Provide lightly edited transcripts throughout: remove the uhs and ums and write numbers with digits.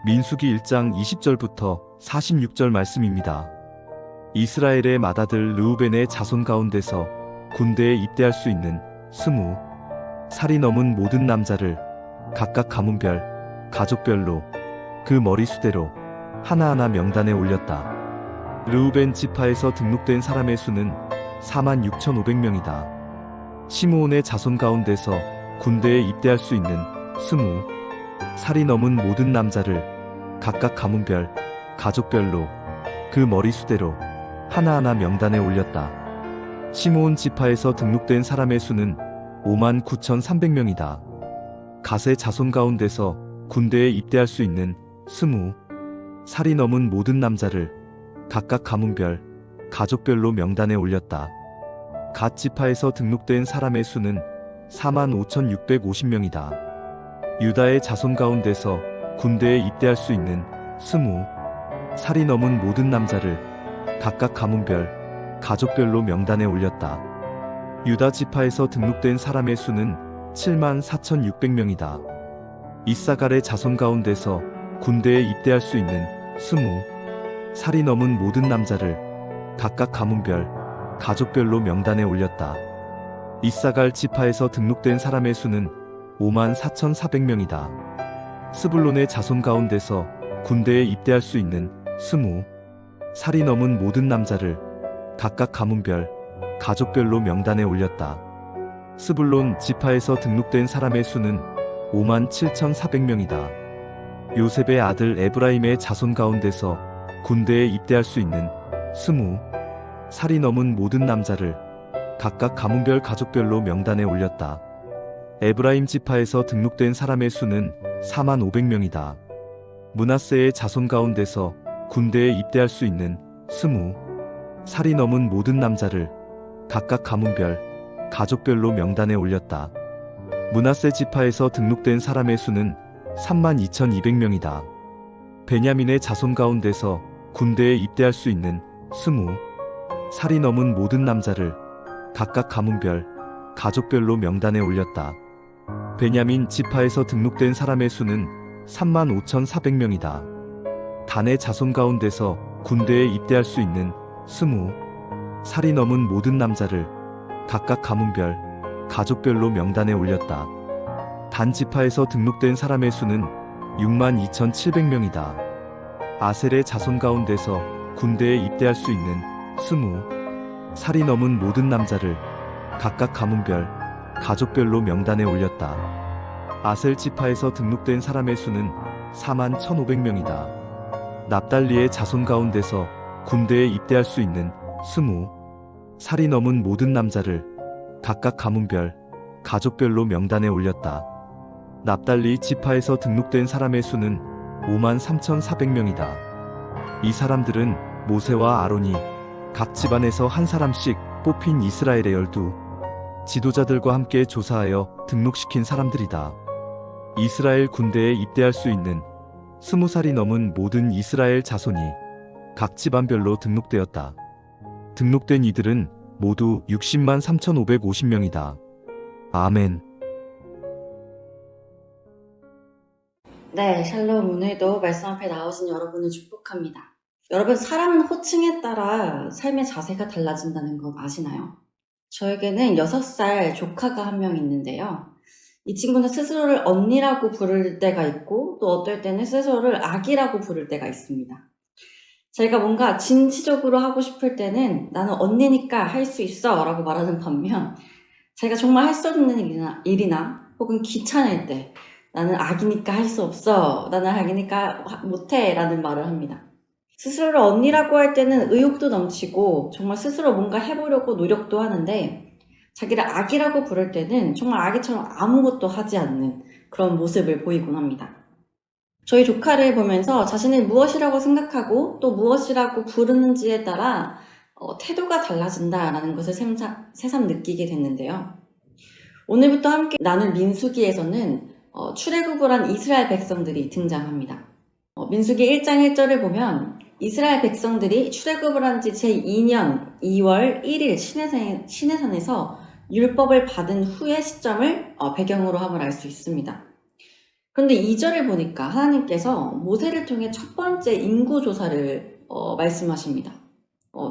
민수기 1장 20절부터 46절 말씀입니다. 이스라엘의 맏아들 르우벤의 자손 가운데서 군대에 입대할 수 있는 20살이 넘은 모든 남자를 각각 가문별, 가족별로 그 머리수대로 하나하나 명단에 올렸다. 르우벤 지파에서 등록된 사람의 수는 46,500명이다. 시므온의 자손 가운데서 군대에 입대할 수 있는 20살이 넘은 모든 남자를 각각 가문별, 가족별로 그 머리수대로 하나하나 명단에 올렸다. 시므온 지파에서 등록된 사람의 수는 59,300명이다. 갓의 자손 가운데서 군대에 입대할 수 있는 20살이 넘은 모든 남자를 각각 가문별, 가족별로 명단에 올렸다. 갓 지파에서 등록된 사람의 수는 45,650명이다. 유다의 자손 가운데서 군대에 입대할 수 있는 20살이 넘은 모든 남자를 각각 가문별, 가족별로 명단에 올렸다. 유다 지파에서 등록된 사람의 수는 74,600명이다. 이사갈의 자손 가운데서 군대에 입대할 수 있는 20살이 넘은 모든 남자를 각각 가문별, 가족별로 명단에 올렸다. 이사갈 지파에서 등록된 사람의 수는 54,400명이다. 스불론의 자손 가운데서 군대에 입대할 수 있는 20살이 넘은 모든 남자를 각각 가문별, 가족별로 명단에 올렸다. 스불론 지파에서 등록된 사람의 수는 57,400명이다. 요셉의 아들 에브라임의 자손 가운데서 군대에 입대할 수 있는 20살이 넘은 모든 남자를 각각 가문별, 가족별로 명단에 올렸다. 에브라임 지파에서 등록된 사람의 수는 45,000명이다. 므낫세의 자손 가운데서 군대에 입대할 수 있는 20살이 넘은 모든 남자를 각각 가문별, 가족별로 명단에 올렸다. 므낫세 지파에서 등록된 사람의 수는 32,200명이다. 베냐민의 자손 가운데서 군대에 입대할 수 있는 20살이 넘은 모든 남자를 각각 가문별, 가족별로 명단에 올렸다. 베냐민 지파에서 등록된 사람의 수는 35,400명이다. 단의 자손 가운데서 군대에 입대할 수 있는 20살이 넘은 모든 남자를 각각 가문별, 가족별로 명단에 올렸다. 단 지파에서 등록된 사람의 수는 62,700명이다. 아셀의 자손 가운데서 군대에 입대할 수 있는 20살이 넘은 모든 남자를 각각 가문별, 가족별로 명단에 올렸다. 아셀 지파에서 등록된 사람의 수는 41,500명이다. 납달리의 자손 가운데서 군대에 입대할 수 있는 20살이 넘은 모든 남자를 각각 가문별, 가족별로 명단에 올렸다. 납달리 지파에서 등록된 사람의 수는 53,400명이다. 이 사람들은 모세와 아론이 각 집안에서 한 사람씩 뽑힌 이스라엘의 12 지도자들과 함께 조사하여 등록시킨 사람들이다. 이스라엘 군대에 입대할 수 있는 20살이 넘은 모든 이스라엘 자손이 각 집안별로 등록되었다. 등록된 이들은 모두 603,550명이다. 아멘. 네, 샬롬. 오늘도 말씀 앞에 나오신 여러분을 축복합니다. 여러분, 사람은 호칭에 따라 삶의 자세가 달라진다는 거 아시나요? 저에게는 6살 조카가 한 명 있는데요. 이 친구는 스스로를 언니라고 부를 때가 있고 또 어떨 때는 스스로를 아기라고 부를 때가 있습니다. 제가 뭔가 진취적으로 하고 싶을 때는 나는 언니니까 할 수 있어 라고 말하는 반면 제가 정말 할 수 없는 일이나 혹은 귀찮을 때 나는 아기니까 할 수 없어, 나는 아기니까 못해 라는 말을 합니다. 스스로를 언니라고 할 때는 의욕도 넘치고 정말 스스로 뭔가 해보려고 노력도 하는데 자기를 아기라고 부를 때는 정말 아기처럼 아무것도 하지 않는 그런 모습을 보이곤 합니다. 저희 조카를 보면서 자신을 무엇이라고 생각하고 또 무엇이라고 부르는지에 따라 태도가 달라진다라는 것을 새삼 느끼게 됐는데요. 오늘부터 함께 나눌 민수기에서는 출애굽을 한 이스라엘 백성들이 등장합니다. 민수기 1장 1절을 보면 이스라엘 백성들이 출애굽을 한 지 제2년 2월 1일 시내산에서 율법을 받은 후의 시점을 배경으로 함을 알 수 있습니다. 그런데 2절을 보니까 하나님께서 모세를 통해 첫 번째 인구조사를 말씀하십니다.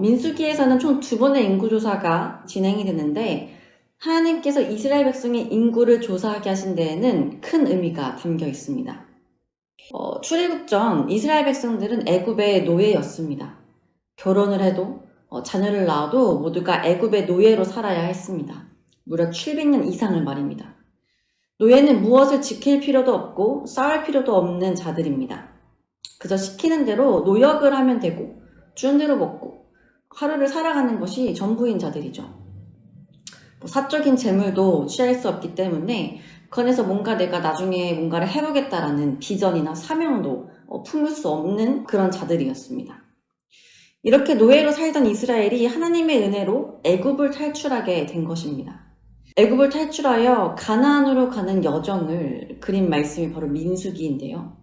민수기에서는 총 2번의 인구조사가 진행이 되는데 하나님께서 이스라엘 백성의 인구를 조사하게 하신 데에는 큰 의미가 담겨 있습니다. 출애굽 전 이스라엘 백성들은 애굽의 노예였습니다. 결혼을 해도 자녀를 낳아도 모두가 애굽의 노예로 살아야 했습니다. 무려 700년 이상을 말입니다. 노예는 무엇을 지킬 필요도 없고 싸울 필요도 없는 자들입니다. 그저 시키는 대로 노역을 하면 되고 주는 대로 먹고 하루를 살아가는 것이 전부인 자들이죠. 사적인 재물도 취할 수 없기 때문에 그 안에서 뭔가 내가 나중에 뭔가를 해보겠다라는 비전이나 사명도 품을 수 없는 그런 자들이었습니다. 이렇게 노예로 살던 이스라엘이 하나님의 은혜로 애굽을 탈출하게 된 것입니다. 애굽을 탈출하여 가나안으로 가는 여정을 그린 말씀이 바로 민수기인데요.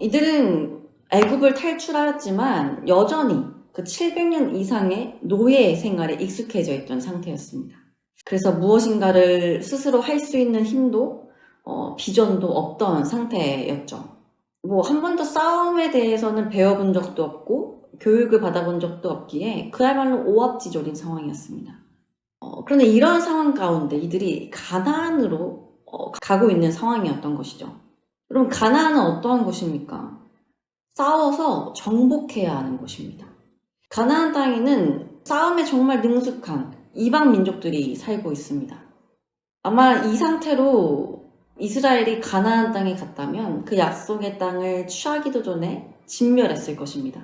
이들은 애굽을 탈출하였지만 여전히 그 700년 이상의 노예 생활에 익숙해져 있던 상태였습니다. 그래서 무엇인가를 스스로 할 수 있는 힘도 비전도 없던 상태였죠. 한 번도 싸움에 대해서는 배워본 적도 없고 교육을 받아본 적도 없기에 그야말로 오합지졸인 상황이었습니다. 그런데 이런 상황 가운데 이들이 가나안으로 가고 있는 상황이었던 것이죠. 그럼 가나안은 어떠한 곳입니까? 싸워서 정복해야 하는 곳입니다. 가나안 땅에는 싸움에 정말 능숙한 이방 민족들이 살고 있습니다. 아마 이 상태로 이스라엘이 가나안 땅에 갔다면 그 약속의 땅을 취하기도 전에 진멸했을 것입니다.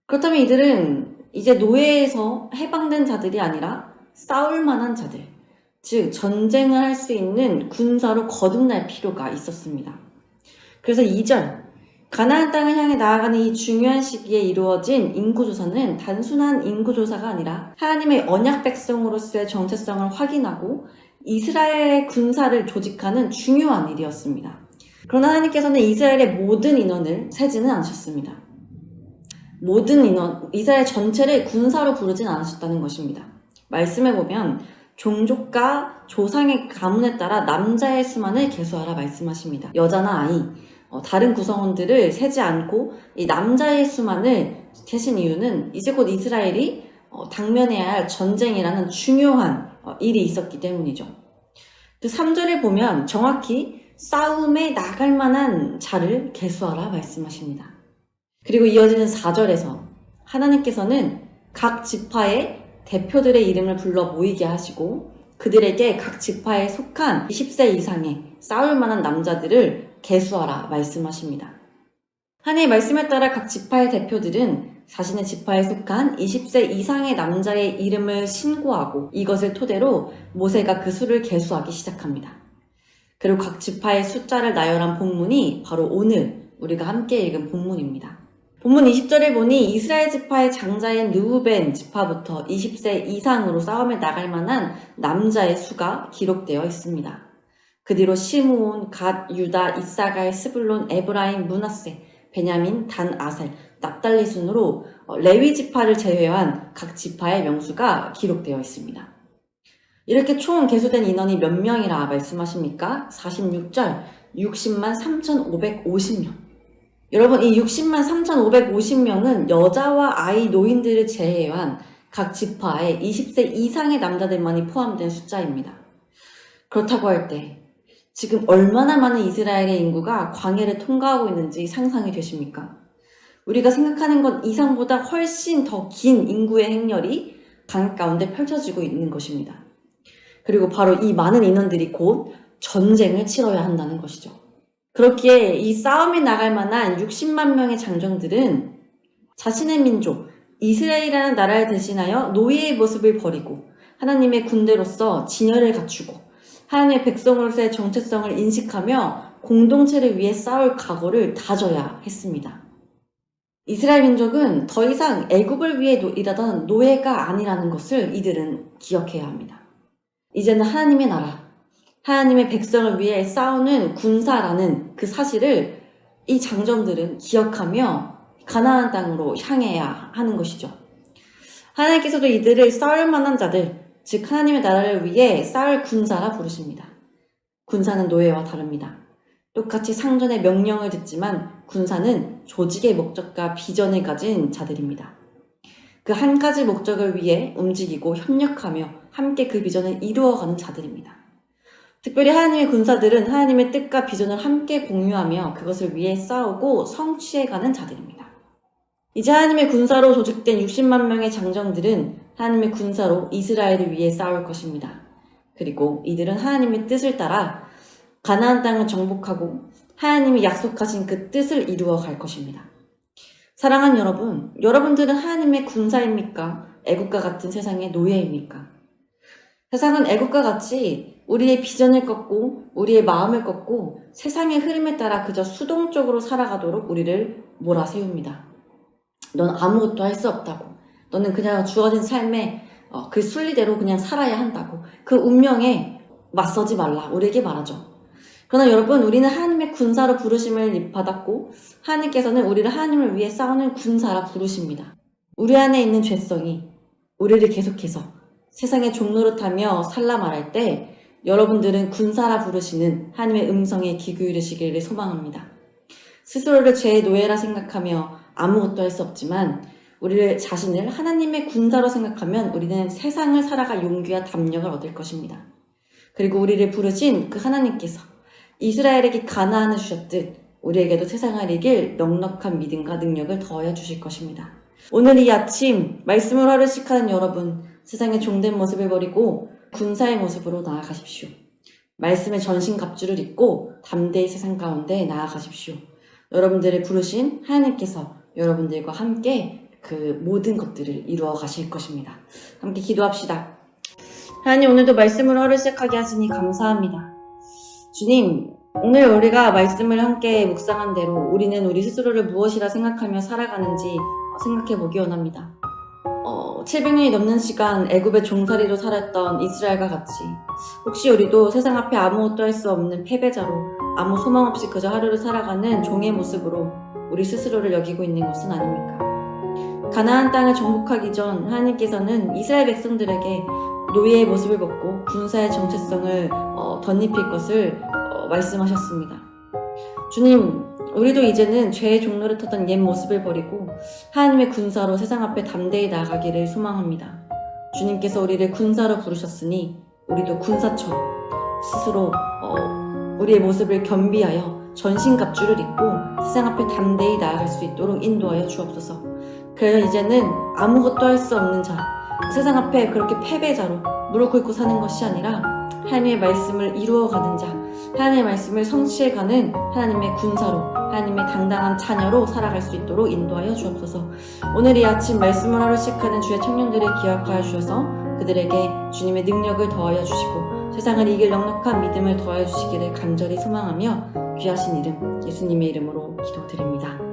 그렇다면 이들은 이제 노예에서 해방된 자들이 아니라 싸울 만한 자들, 즉 전쟁을 할 수 있는 군사로 거듭날 필요가 있었습니다. 그래서 2절 가나안 땅을 향해 나아가는 이 중요한 시기에 이루어진 인구조사는 단순한 인구조사가 아니라 하나님의 언약 백성으로서의 정체성을 확인하고 이스라엘의 군사를 조직하는 중요한 일이었습니다. 그러나 하나님께서는 이스라엘의 모든 인원을 세지는 않으셨습니다. 모든 인원, 이스라엘 전체를 군사로 부르진 않으셨다는 것입니다. 말씀에 보면 종족과 조상의 가문에 따라 남자의 수만을 계수하라 말씀하십니다. 여자나 아이, 다른 구성원들을 세지 않고 이 남자의 수만을 세신 이유는 이제 곧 이스라엘이 당면해야 할 전쟁이라는 중요한 일이 있었기 때문이죠. 그 3절을 보면 정확히 싸움에 나갈 만한 자를 계수하라 말씀하십니다. 그리고 이어지는 4절에서 하나님께서는 각 지파의 대표들의 이름을 불러 모이게 하시고 그들에게 각 지파에 속한 20세 이상의 싸울 만한 남자들을 계수하라 말씀하십니다. 하나님의 말씀에 따라 각 지파의 대표들은 자신의 지파에 속한 20세 이상의 남자의 이름을 신고하고 이것을 토대로 모세가 그 수를 계수하기 시작합니다. 그리고 각 지파의 숫자를 나열한 본문이 바로 오늘 우리가 함께 읽은 본문입니다. 본문 20절을 보니 이스라엘 지파의 장자인 르우벤 지파부터 20세 이상으로 싸움에 나갈 만한 남자의 수가 기록되어 있습니다. 그 뒤로 시므온, 갓, 유다, 이사갈, 스불론, 에브라임, 므낫세, 베냐민, 단, 아셀, 납달리 순으로 레위 지파를 제외한 각 지파의 명수가 기록되어 있습니다. 이렇게 총 계수된 인원이 몇 명이라 말씀하십니까? 46절, 60만 3,550명. 여러분, 이 60만 3,550명은 여자와 아이, 노인들을 제외한 각 지파의 20세 이상의 남자들만이 포함된 숫자입니다. 그렇다고 할 때 지금 얼마나 많은 이스라엘의 인구가 광야를 통과하고 있는지 상상이 되십니까? 우리가 생각하는 것 이상보다 훨씬 더 긴 인구의 행렬이 광야 가운데 펼쳐지고 있는 것입니다. 그리고 바로 이 많은 인원들이 곧 전쟁을 치러야 한다는 것이죠. 그렇기에 이 싸움에 나갈 만한 60만 명의 장정들은 자신의 민족, 이스라엘이라는 나라를 대신하여 노예의 모습을 버리고 하나님의 군대로서 진열을 갖추고 하나님의 백성으로서의 정체성을 인식하며 공동체를 위해 싸울 각오를 다져야 했습니다. 이스라엘 민족은 더 이상 애굽을 위해 일하던 노예가 아니라는 것을 이들은 기억해야 합니다. 이제는 하나님의 나라, 하나님의 백성을 위해 싸우는 군사라는 그 사실을 이 장정들은 기억하며 가나안 땅으로 향해야 하는 것이죠. 하나님께서도 이들을 싸울 만한 자들, 즉 하나님의 나라를 위해 싸울 군사라 부르십니다. 군사는 노예와 다릅니다. 똑같이 상전의 명령을 듣지만 군사는 조직의 목적과 비전을 가진 자들입니다. 그 한 가지 목적을 위해 움직이고 협력하며 함께 그 비전을 이루어가는 자들입니다. 특별히 하나님의 군사들은 하나님의 뜻과 비전을 함께 공유하며 그것을 위해 싸우고 성취해가는 자들입니다. 이제 하나님의 군사로 조직된 60만 명의 장정들은 하나님의 군사로 이스라엘을 위해 싸울 것입니다. 그리고 이들은 하나님의 뜻을 따라 가나안 땅을 정복하고 하나님이 약속하신 그 뜻을 이루어 갈 것입니다. 사랑하는 여러분, 여러분들은 하나님의 군사입니까? 애국과 같은 세상의 노예입니까? 세상은 애국과 같이 우리의 비전을 꺾고 우리의 마음을 꺾고 세상의 흐름에 따라 그저 수동적으로 살아가도록 우리를 몰아세웁니다. 넌 아무것도 할 수 없다고. 너는 그냥 주어진 삶에 그 순리대로 그냥 살아야 한다고. 그 운명에 맞서지 말라. 우리에게 말하죠. 그러나 여러분, 우리는 하나님의 군사로 부르심을 받았고 하나님께서는 우리를 하나님을 위해 싸우는 군사라 부르십니다. 우리 안에 있는 죄성이 우리를 계속해서 세상의 종노릇하며 살라 말할 때 여러분들은 군사라 부르시는 하나님의 음성에 귀 기울이시기를 소망합니다. 스스로를 죄의 노예라 생각하며 아무것도 할 수 없지만 우리를 자신을 하나님의 군사로 생각하면 우리는 세상을 살아갈 용기와 담력을 얻을 것입니다. 그리고 우리를 부르신 그 하나님께서 이스라엘에게 가나안을 주셨듯 우리에게도 세상을 이길 넉넉한 믿음과 능력을 더하여 주실 것입니다. 오늘 이 아침 말씀을 하루씩 여러분, 세상의 종된 모습을 버리고 군사의 모습으로 나아가십시오. 말씀의 전신갑주를 입고 담대히 세상 가운데 나아가십시오. 여러분들을 부르신 하나님께서 여러분들과 함께 그 모든 것들을 이루어 가실 것입니다. 함께 기도합시다. 하나님, 오늘도 말씀을 하루 시작하게 하시니 감사합니다. 주님, 오늘 우리가 말씀을 함께 묵상한 대로 우리는 우리 스스로를 무엇이라 생각하며 살아가는지 생각해 보기 원합니다. 700년이 넘는 시간 애굽의 종살이로 살았던 이스라엘과 같이 혹시 우리도 세상 앞에 아무것도 할 수 없는 패배자로 아무 소망 없이 그저 하루를 살아가는 종의 모습으로 우리 스스로를 여기고 있는 것은 아닙니까? 가나안 땅을 정복하기 전 하나님께서는 이스라엘 백성들에게 노예의 모습을 벗고 군사의 정체성을 덧입힐 것을 말씀하셨습니다. 주님, 우리도 이제는 죄의 종노릇하던 옛 모습을 버리고 하나님의 군사로 세상 앞에 담대히 나아가기를 소망합니다. 주님께서 우리를 군사로 부르셨으니 우리도 군사처럼 스스로 우리의 모습을 겸비하여 전신갑주를 입고 세상 앞에 담대히 나아갈 수 있도록 인도하여 주옵소서. 그래서 이제는 아무것도 할 수 없는 자, 세상 앞에 그렇게 패배자로 무릎 꿇고 사는 것이 아니라 하나님의 말씀을 이루어가는 자, 하나님의 말씀을 성취해가는 하나님의 군사로, 하나님의 당당한 자녀로 살아갈 수 있도록 인도하여 주옵소서. 오늘 이 아침 말씀을 하루씩 하는 주의 청년들을 기억하여 주셔서 그들에게 주님의 능력을 더하여 주시고 세상을 이길 넉넉한 믿음을 더하여 주시기를 간절히 소망하며 귀하신 이름, 예수님의 이름으로 기도드립니다.